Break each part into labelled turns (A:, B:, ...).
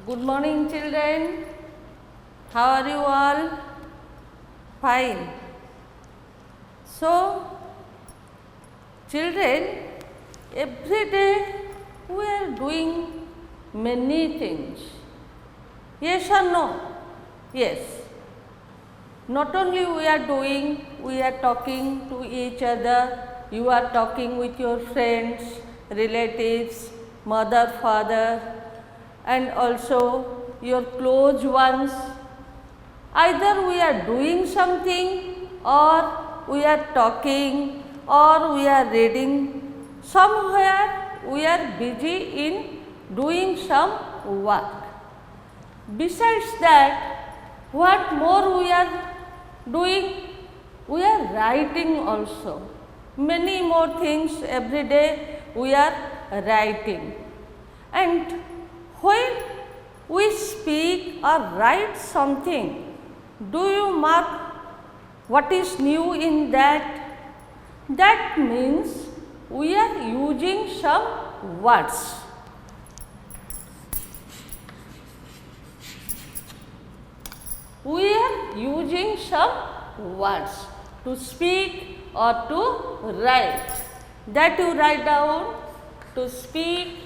A: Good morning, children. How are you all? Fine. So, children, every day we are doing many things. Yes or no? Yes. Not only we are doing, we are talking to each other. You are talking with your friends, relatives, mother, father, and also your close ones. Either we are doing something, or we are talking, or we are reading. Somewhere we are busy in doing some work. Besides that, what more we are doing? We are writing also. Many more things every day we are writing. And when we speak or write something, do you mark what is new in that? That means we are using some words. We are using some words to speak or to write. That you write down: to speak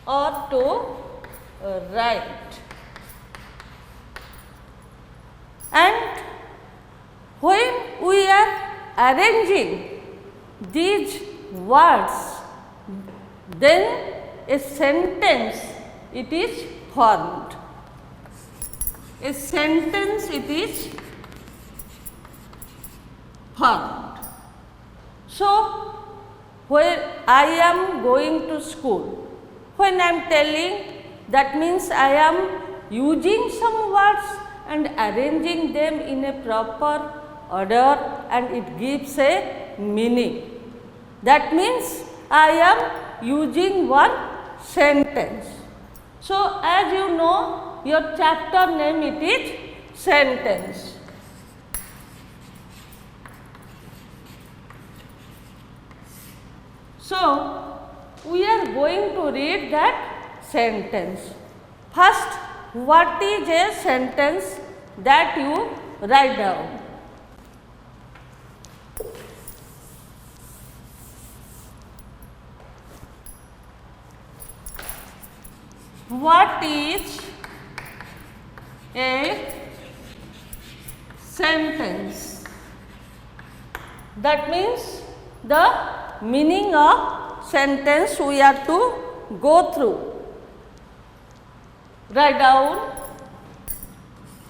A: or to write. And when we are arranging these words, then a sentence it is formed. A sentence it is formed. So, when I am going to school, when I am telling, that means I am using some words and arranging them in a proper order, and it gives a meaning. That means I am using one sentence. So, as you know, your chapter name it is sentence. So, we are going to read that sentence. First, what is a sentence that you write down? What is a sentence? That means the meaning of sentence we are to go through. Write down: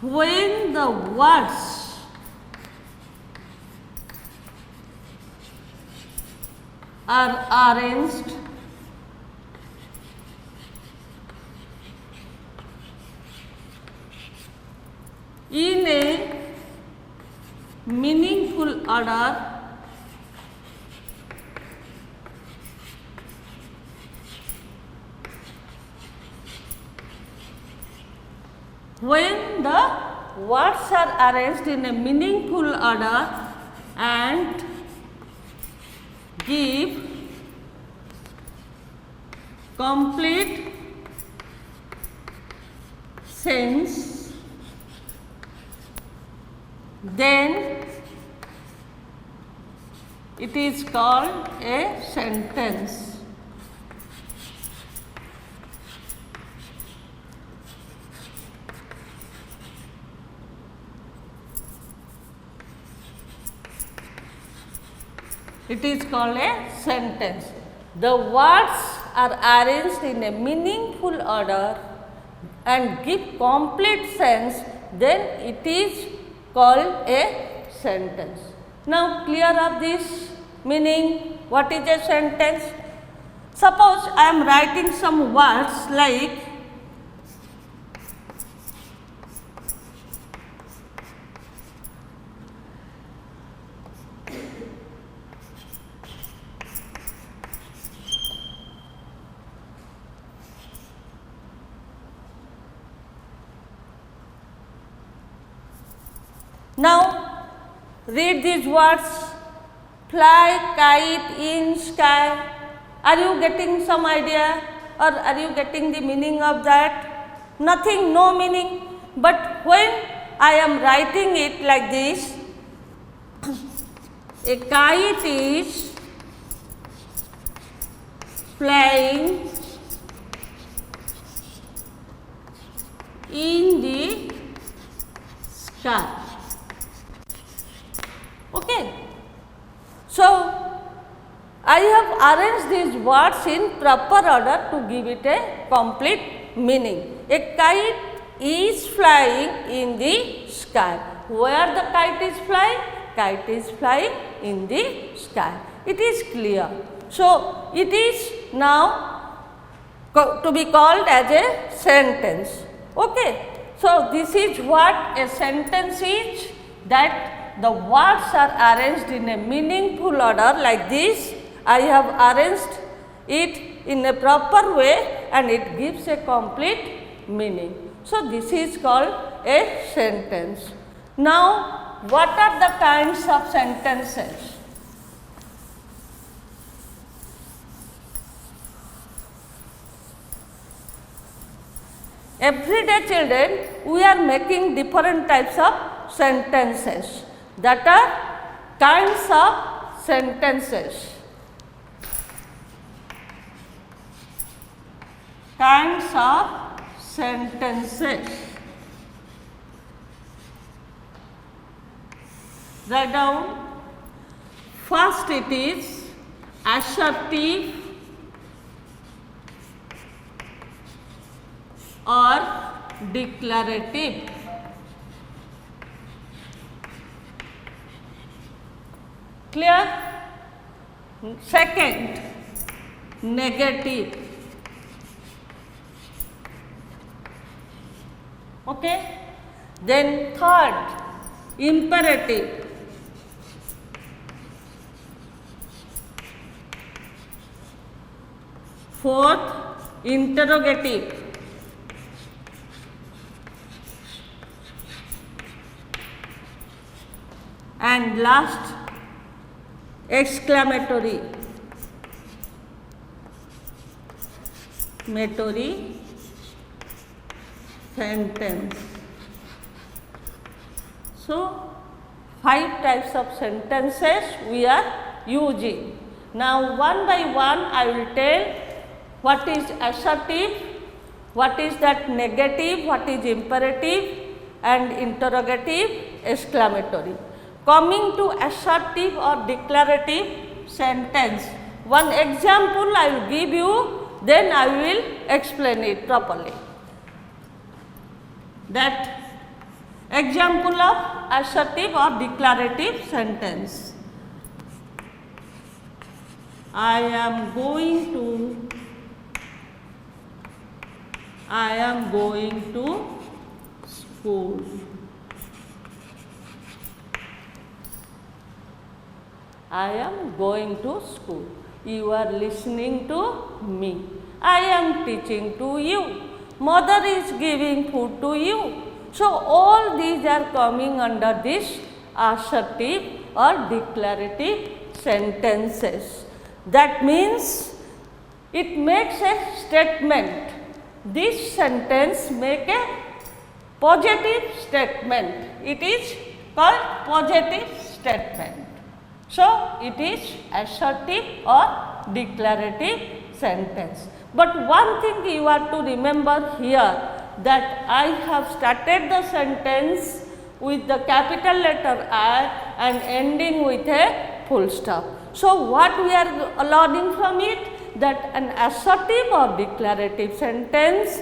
A: when the words are arranged in a meaningful order, when the words are arranged in a meaningful order and give complete sense, then it is called a sentence. It is called a sentence. The words are arranged in a meaningful order and give complete sense, then it is called a sentence. Now, clear of this meaning, what is a sentence? Suppose I am writing some words like now, read these words: fly, kite, in, sky. Are you getting some idea? or are you getting the meaning of that? Nothing, no meaning. But when I am writing it like this, a kite is flying in the sky. Okay. So, I have arranged these words in proper order to give it a complete meaning. A kite is flying in the sky. Where the kite is flying? Kite is flying in the sky. It is clear. So, it is now to be called as a sentence. Okay. So, this is what a sentence is, that the words are arranged in a meaningful order like this. I have arranged it in a proper way and it gives a complete meaning. So, this is called a sentence. Now, what are the kinds of sentences? Everyday children, we are making different types of sentences, that are kinds of sentences. Kinds of sentences. Write down. First it is assertive or declarative. Clear? Second, negative. Okay? Then third, imperative. Fourth, interrogative. And last, exclamatory. Sentence. So, 5 types of sentences we are using. Now, one by one I will tell what is assertive, what is that negative, what is imperative and interrogative, exclamatory. Coming to assertive or declarative sentence, one example I will give you, then I will explain it properly. That example of assertive or declarative sentence. I am going to school. I am going to school. You are listening to me. I am teaching to you. Mother is giving food to you. So, all these are coming under this assertive or declarative sentences. That means it makes a statement. This sentence makes a positive statement. It is called positive statement. So, it is assertive or declarative sentence. But one thing you have to remember here, that I have started the sentence with the capital letter I and ending with a full stop. So, what we are learning from it, that an assertive or declarative sentence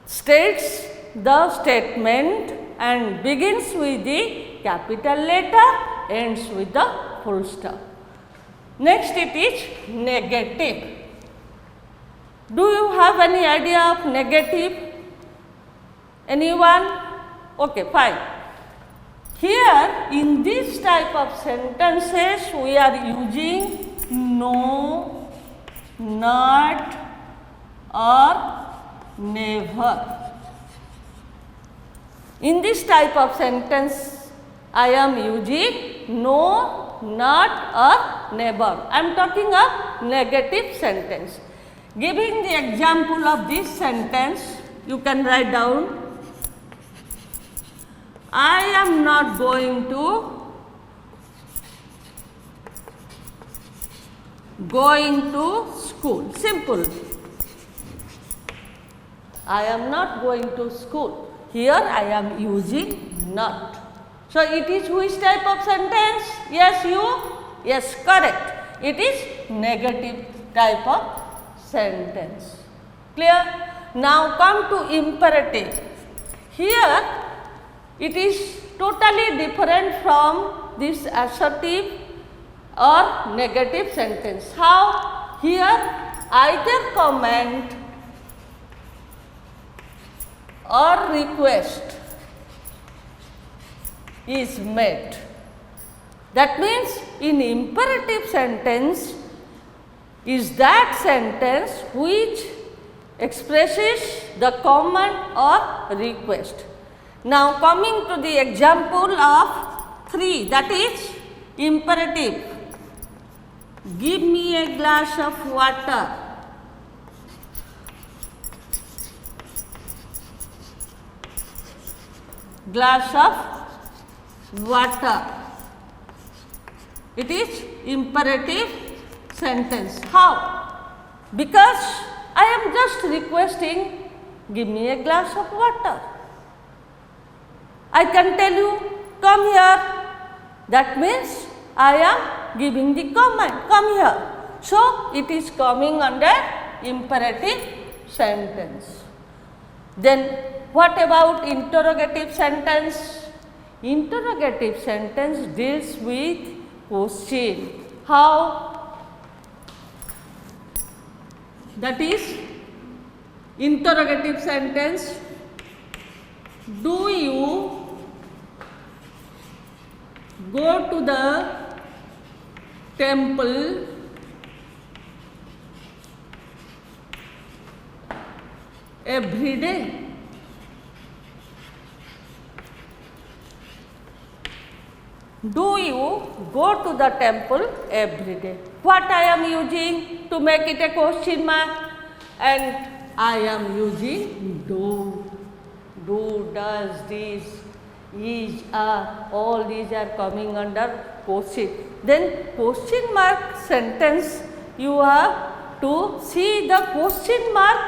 A: states the statement and begins with the capital letter, ends with the full stop. Next it is negative. Do you have any idea of negative? Anyone? Okay, fine. Here in this type of sentences we are using no, not or never. In this type of sentence I am using no, not or never. I am talking of negative sentence. Giving the example of this sentence, you can write down, I am not going to school. Simple. I am not going to school. Here I am using not. So it is which type of sentence? Yes, you? Yes, correct. It is negative type of sentence. Clear? Now come to imperative. Here it is totally different from this assertive or negative sentence. How? Here either command or request is made. That means in imperative sentence is that sentence which expresses the command or request. Now coming to the example of 3, that is imperative. Give me a glass of water. Glass of water. It is imperative sentence. How? Because I am just requesting, give me a glass of water. I can tell you, come here. That means I am giving the command, come here. So it is coming under imperative sentence. Then what about interrogative sentence? Interrogative sentence deals with question. How? That is interrogative sentence. Do you go to the temple every day? Do you go to the temple every day? What I am using to make it a question mark? And I am using do. Do, does, this, is, are, all these are coming under question. Then question mark sentence, you have to see the question mark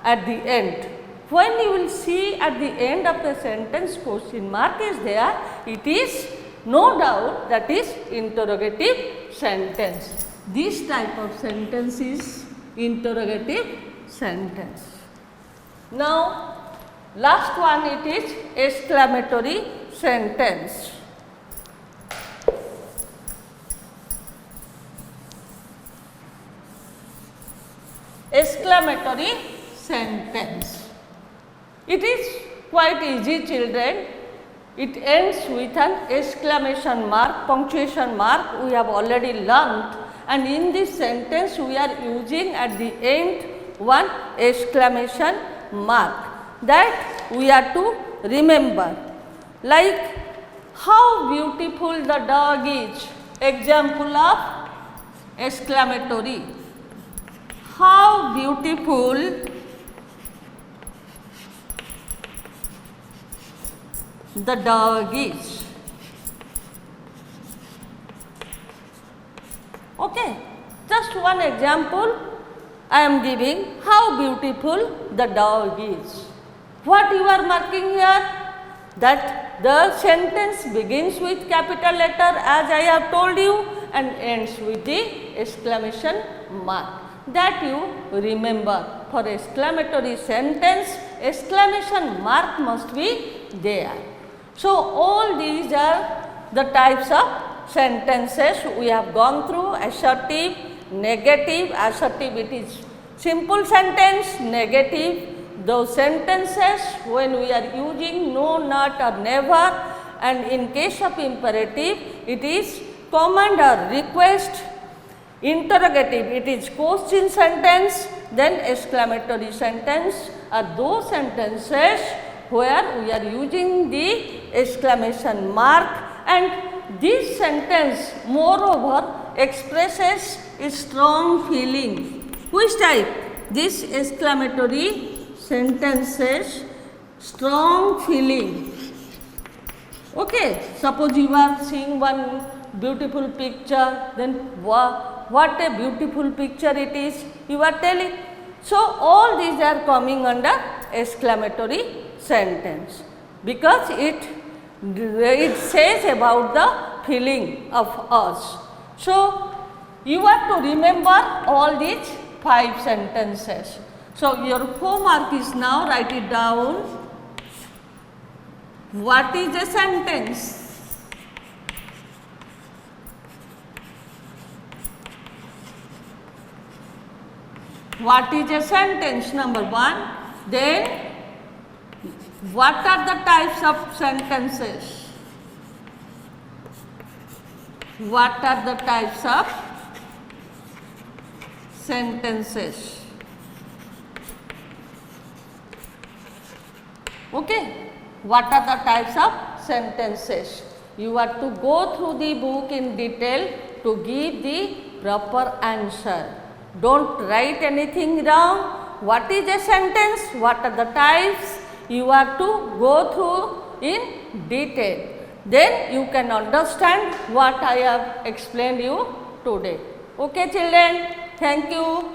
A: at the end. When you will see at the end of the sentence question mark is there, it is no doubt that is interrogative sentence. This type of sentence is interrogative sentence. Now last one, it is exclamatory sentence. Exclamatory sentence. It is quite easy, children. It ends with an exclamation mark, punctuation mark, we have already learnt, and in this sentence we are using at the end one exclamation mark that we are to remember, like how beautiful the dog is. Example of exclamatory. How beautiful the dog is. Okay, just one example I am giving, how beautiful the dog is. What you are marking here? That the sentence begins with capital letter as I have told you and ends with the exclamation mark. That you remember. For exclamatory sentence, exclamation mark must be there. So all these are the types of sentences we have gone through: assertive, negative. Assertive, it is simple sentence. Negative, those sentences when we are using no, not or never, and in case of imperative it is command or request. Interrogative, it is question sentence. Then exclamatory sentence are those sentences where we are using the exclamation mark, and this sentence moreover expresses a strong feeling. Which type? this exclamatory sentences strong feeling. Okay, suppose you are seeing one beautiful picture, then what a beautiful picture it is, you are telling. So, all these are coming under exclamatory sentence because it says about the feeling of us. So, you have to remember all these 5 sentences. So, your homework is now write it down. What is a sentence? What is a sentence? Number 1. Then, what are the types of sentences? What are the types of sentences? Okay. What are the types of sentences? You have to go through the book in detail to give the proper answer. Don't write anything wrong. What is a sentence? What are the types? You have to go through in detail. Then you can understand what I have explained you today. Okay children, thank you.